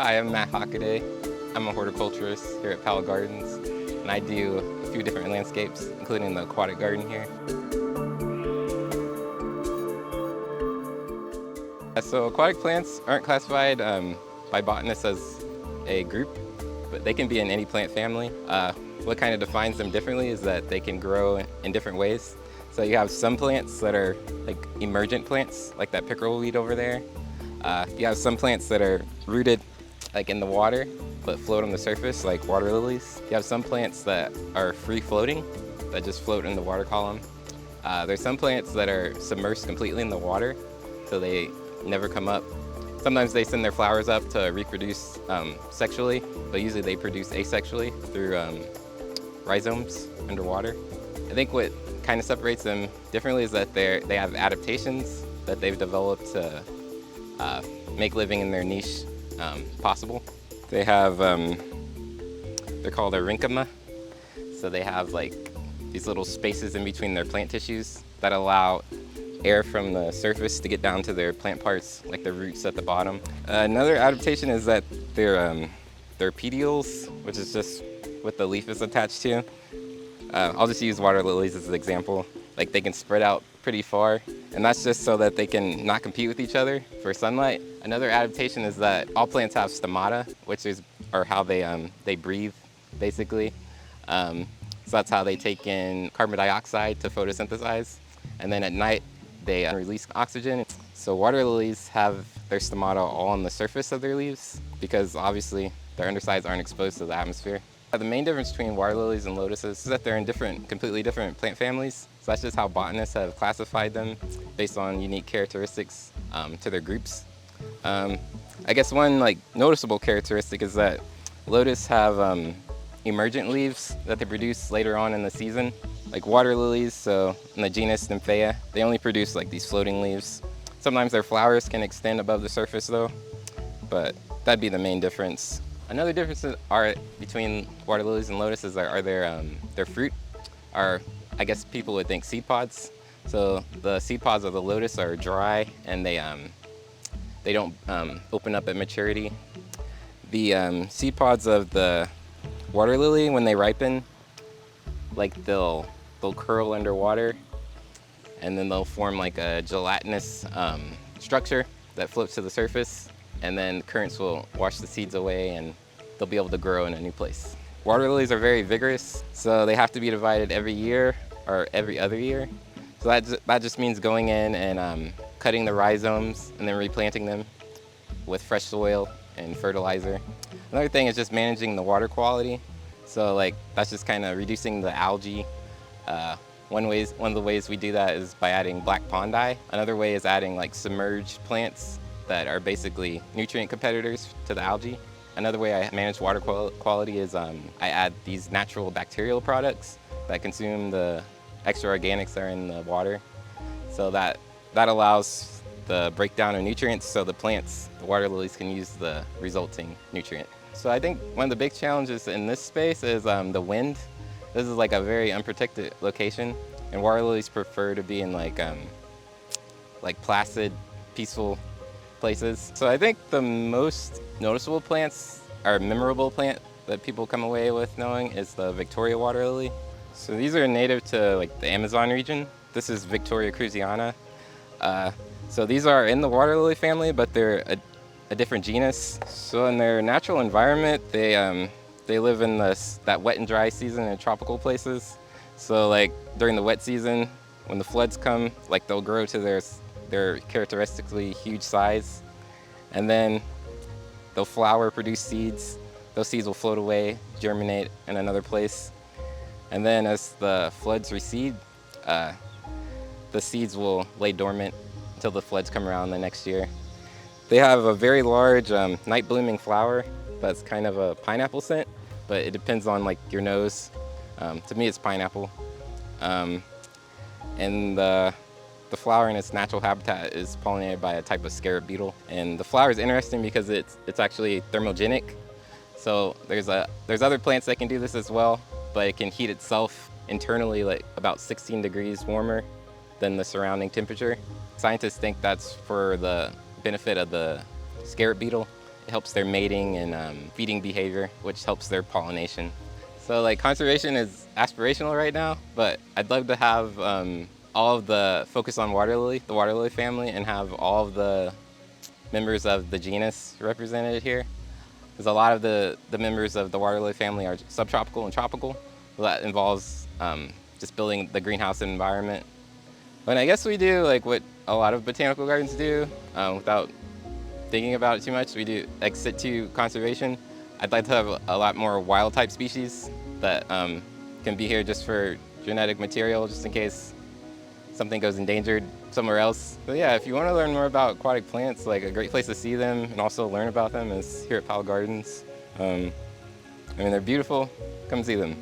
Hi, I'm Matt Hockaday. I'm a horticulturist here at Powell Gardens, and I do a few different landscapes, including the aquatic garden here. So aquatic plants aren't classified by botanists as a group, but they can be in any plant family. What kind of defines them differently is that they can grow in different ways. So you have some plants that are like emergent plants, like that pickerel weed over there. You have some plants that are rooted like in the water, but float on the surface, like water lilies. You have some plants that are free floating, that just float in the water column. There's some plants that are submersed completely in the water, so they never come up. Sometimes they send their flowers up to reproduce sexually, but usually they produce asexually through rhizomes underwater. I think what kind of separates them differently is that they have adaptations that they've developed to make living in their niche possible. They have, they're called arenchyma, so they have like these little spaces in between their plant tissues that allow air from the surface to get down to their plant parts, like their roots at the bottom. Another adaptation is that their petioles, which is just what the leaf is attached to. I'll just use water lilies as an example. Like they can spread out pretty far, and that's just so that they can not compete with each other for sunlight. Another adaptation is that all plants have stomata, which are how they breathe, basically. So that's how they take in carbon dioxide to photosynthesize, and then at night they release oxygen. So water lilies have their stomata all on the surface of their leaves because obviously their undersides aren't exposed to the atmosphere. The main difference between water lilies and lotuses is that they're in completely different plant families. So that's just how botanists have classified them based on unique characteristics to their groups. I guess one noticeable characteristic is that lotus have emergent leaves that they produce later on in the season. Like water lilies, so in the genus Nymphaea, they only produce like these floating leaves. Sometimes their flowers can extend above the surface though, but that'd be the main difference. Another difference between water lilies and lotuses are their fruit. I guess people would think seed pods. So the seed pods of the lotus are dry and they don't open up at maturity. The seed pods of the water lily, when they ripen, like they'll curl underwater, and then they'll form like a gelatinous structure that floats to the surface, and then currents will wash the seeds away and they'll be able to grow in a new place. Water lilies are very vigorous, so they have to be divided every year or every other year. So that just means going in and cutting the rhizomes and then replanting them with fresh soil and fertilizer. Another thing is just managing the water quality. So that's just kind of reducing the algae. One of the ways we do that is by adding black pond dye. Another way is adding submerged plants that are basically nutrient competitors to the algae. Another way I manage water quality is I add these natural bacterial products that consume the extra organics that are in the water. So that allows the breakdown of nutrients so the water lilies can use the resulting nutrient. So I think one of the big challenges in this space is the wind. This is like a very unprotected location, and water lilies prefer to be in placid, peaceful places. So I think the most noticeable plants or memorable plant that people come away with knowing is the Victoria water lily. So these are native to the Amazon region. This is Victoria cruziana. So these are in the water lily family, but they're a different genus. So in their natural environment, they live in that wet and dry season in tropical places. So during the wet season, when the floods come, they'll grow to their characteristically huge size, and then they'll flower, produce seeds. Those seeds will float away, germinate in another place, and then as the floods recede, the seeds will lay dormant until the floods come around the next year. They have a very large night blooming flower that's kind of a pineapple scent, but it depends on your nose. To me, it's pineapple. And the flower in its natural habitat is pollinated by a type of scarab beetle. And the flower is interesting because it's actually thermogenic. So there's other plants that can do this as well, but it can heat itself internally about 16 degrees warmer than the surrounding temperature. Scientists think that's for the benefit of the scarab beetle It helps their mating and feeding behavior, which helps their pollination. So like conservation is aspirational right now, but I'd love to have all of the focus on water lily, the water lily family, and have all of the members of the genus represented here. Because a lot of the members of the water lily family are subtropical and tropical. So that involves just building the greenhouse environment. And I guess we do like what a lot of botanical gardens do without thinking about it too much. We do ex situ conservation. I'd like to have a lot more wild type species that can be here just for genetic material, just in case something goes endangered somewhere else. But yeah, if you want to learn more about aquatic plants, like a great place to see them and also learn about them is here at Powell Gardens. I mean, they're beautiful. Come see them.